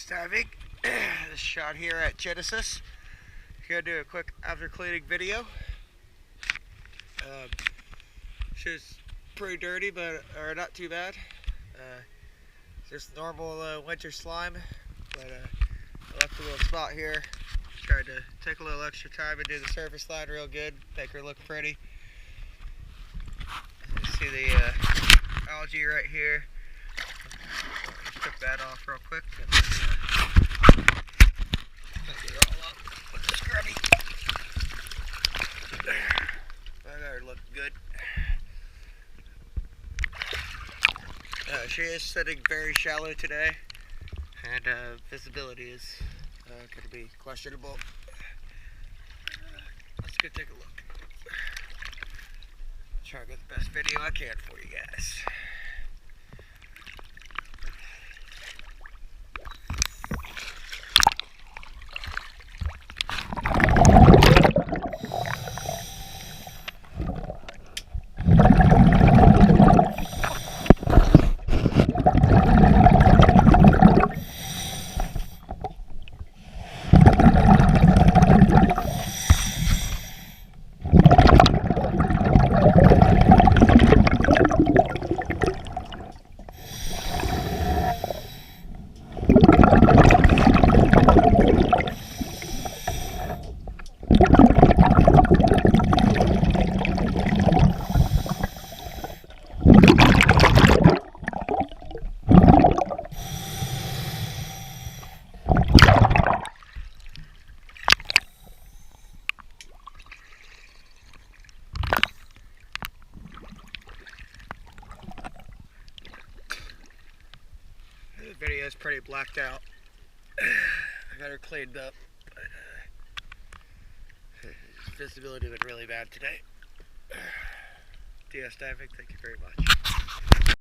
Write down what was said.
Diving. This shot here at Genesis. Gonna do a quick after cleaning video. She's pretty dirty, but not too bad. Just normal winter slime, but I left a little spot here. Tried to take a little extra time and do the surface line real good, make her look pretty. You see the algae right here. Took that off real quick. And then, it all up with the scrubby. I got her looking good. She is sitting very shallow today, and visibility is going to be questionable. Let's go take a look. Try to get the best video I can for you guys. The video is pretty blacked out. I got her cleaned up, but visibility has been really bad today. DS Diving, thank you very much.